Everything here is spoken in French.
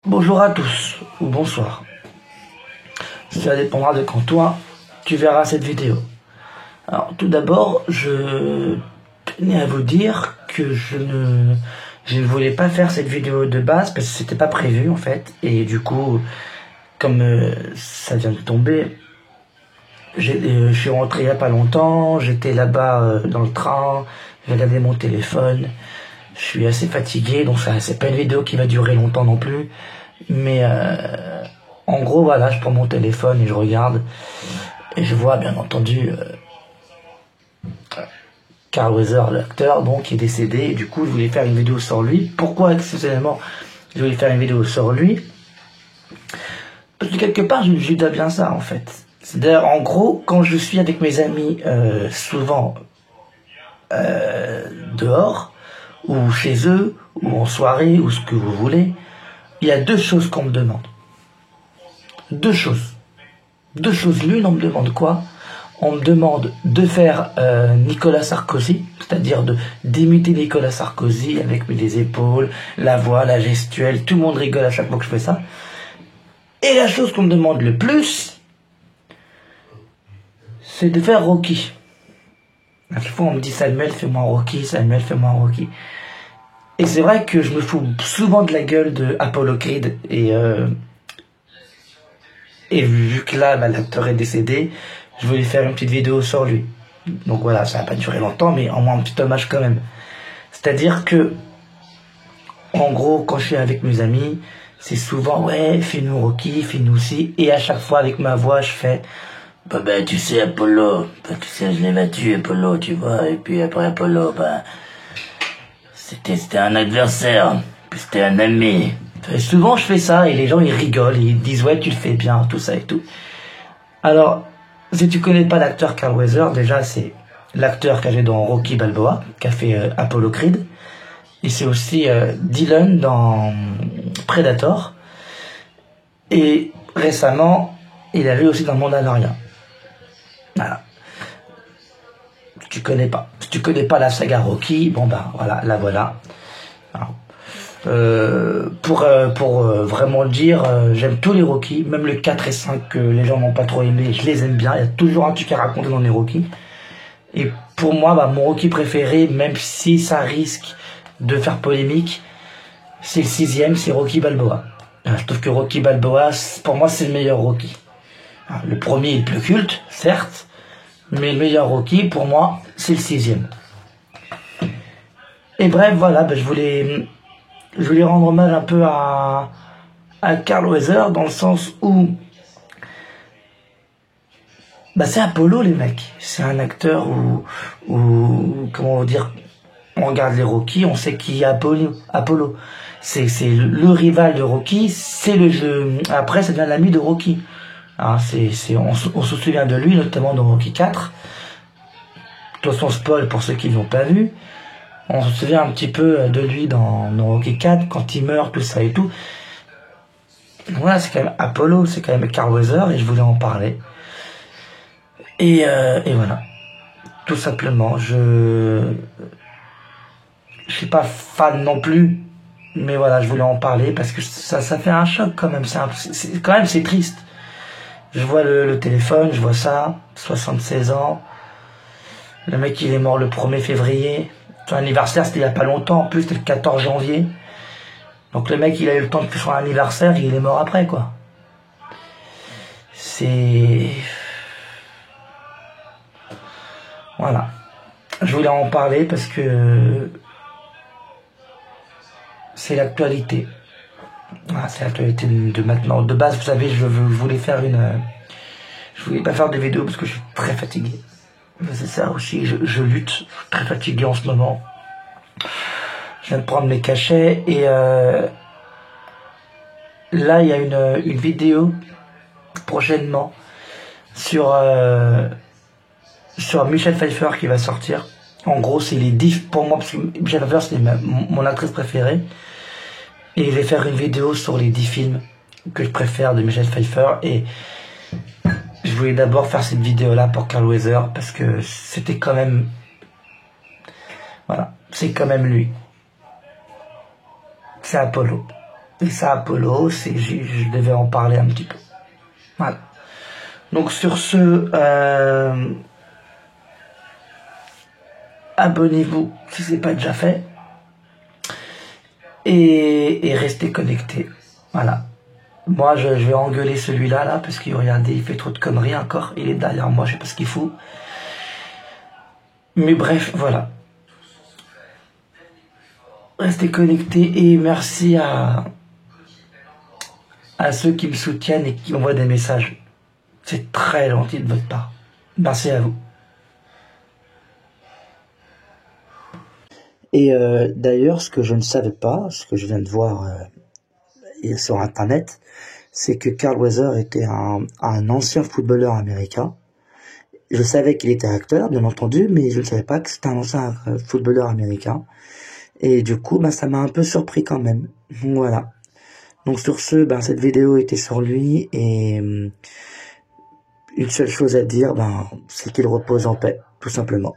Bonjour à tous, ou bonsoir. Cela dépendra de quand toi, tu verras cette vidéo. Alors, tout d'abord, je tenais à vous dire que je ne voulais pas faire cette vidéo de base parce que c'était pas prévu en fait. Et du coup, comme ça vient de tomber, je suis rentré il y a pas longtemps, j'étais là-bas dans le train, j'ai regardé mon téléphone. Je suis assez fatigué, donc ça c'est pas une vidéo qui va durer longtemps non plus. Mais en gros, voilà, je prends mon téléphone et je regarde. Et je vois bien entendu Carl Weathers, l'acteur, donc, qui est décédé. Et du coup, je voulais faire une vidéo sur lui. Pourquoi, exceptionnellement, je voulais faire une vidéo sur lui? Parce que quelque part, je dois bien ça, en fait. C'est-à-dire, en gros, quand je suis avec mes amis, souvent dehors, ou chez eux, ou en soirée, ou ce que vous voulez, il y a deux choses qu'on me demande. Deux choses. Deux choses l'une, on me demande quoi? On me demande de faire Nicolas Sarkozy, c'est-à-dire d'imiter Nicolas Sarkozy avec les épaules, la voix, la gestuelle, tout le monde rigole à chaque fois que je fais ça. Et la chose qu'on me demande le plus, c'est de faire Rocky. À chaque fois on me dit Samuel, fais-moi Rocky, Samuel, fais-moi Rocky. Et c'est vrai que je me fous souvent de la gueule de Apollo Creed et vu que là, l'acteur est décédé, je voulais faire une petite vidéo sur lui. Donc voilà, ça n'a pas duré longtemps, mais en moins un petit hommage quand même. C'est-à-dire que, en gros, quand je suis avec mes amis, c'est souvent, ouais, fais-nous Rocky, fais-nous ci, et à chaque fois avec ma voix, je fais, bah, tu sais, Apollo, bah, tu sais, je l'ai battu, Apollo, tu vois, et puis après Apollo, bah, c'était un adversaire, puis c'était un ami. Et souvent, je fais ça, et les gens, ils rigolent, ils disent, ouais, tu le fais bien, tout ça et tout. Alors, si tu connais pas l'acteur Carl Weathers, déjà c'est l'acteur qui a joué dans Rocky Balboa, qui a fait Apollo Creed, et c'est aussi Dylan dans Predator, et récemment, il a joué aussi dans Mandalorian. Voilà. Si tu connais pas la saga Rocky, bon ben voilà, la voilà. Alors, pour vraiment le dire, j'aime tous les Rocky, même le 4 et 5 que les gens n'ont pas trop aimé, je les aime bien, il y a toujours un truc à raconter dans les Rocky. Et pour moi, bah, mon Rocky préféré, même si ça risque de faire polémique, c'est le 6e, c'est Rocky Balboa. Je trouve que Rocky Balboa, pour moi, c'est le meilleur Rocky. Le premier est le plus culte, certes, mais le meilleur Rocky, pour moi, c'est le 6e. Et bref, voilà, bah, je voulais rendre hommage un peu à Carl Weathers, dans le sens où bah c'est Apollo, les mecs. C'est un acteur où comment dire, on regarde les Rocky, on sait qui est Apollo. C'est le rival de Rocky, c'est le jeu. Après, ça devient l'ami de Rocky. Hein, on se souvient de lui, notamment dans Rocky 4. De toute façon, spoil pour ceux qui ne l'ont pas vu. On se souvient un petit peu de lui dans Rocky 4, quand il meurt, tout ça et tout. Voilà, c'est quand même Apollo, c'est quand même Carl Weathers, et je voulais en parler. Et voilà. Tout simplement, je suis pas fan non plus, mais voilà, je voulais en parler parce que ça fait un choc quand même. Quand même, c'est triste. Je vois le téléphone, je vois ça, 76 ans. Le mec, il est mort le 1er février. Son anniversaire, c'était il y a pas longtemps. En plus, c'était le 14 janvier. Donc le mec, il a eu le temps de faire son anniversaire et il est mort après, quoi. C'est... Voilà. Je voulais en parler parce que c'est l'actualité. Voilà, c'est l'actualité de maintenant. De base, vous savez, je voulais faire je voulais pas faire de vidéo parce que je suis très fatigué. C'est ça aussi, je lutte. Je suis très fatigué en ce moment. Je viens de prendre mes cachets et là, il y a une vidéo prochainement sur Michelle Pfeiffer qui va sortir. En gros, c'est les 10, pour moi, parce que Michelle Pfeiffer, c'est mon actrice préférée. Et je vais faire une vidéo sur les 10 films que je préfère de Michelle Pfeiffer. Et je voulais d'abord faire cette vidéo-là pour Carl Weathers, parce que c'était quand même... Voilà, c'est quand même lui. C'est Apollo. Et ça, Apollo, je devais en parler un petit peu. Voilà. Donc sur ce, abonnez-vous si c'est pas déjà fait. Et restez connectés. Voilà. Moi, je vais engueuler celui-là, là, parce qu'il, regardez, il fait trop de conneries encore. Il est derrière moi, je sais pas ce qu'il fout. Mais bref, voilà. Restez connectés et merci à ceux qui me soutiennent et qui envoient des messages. C'est très gentil de votre part. Merci à vous. Et d'ailleurs, ce que je ne savais pas, ce que je viens de voir sur Internet, c'est que Carl Weathers était un ancien footballeur américain. Je savais qu'il était acteur, bien entendu, mais je ne savais pas que c'était un ancien footballeur américain. Et du coup, ça m'a un peu surpris quand même. Voilà. Donc sur ce, cette vidéo était sur lui et une seule chose à dire, c'est qu'il repose en paix, tout simplement.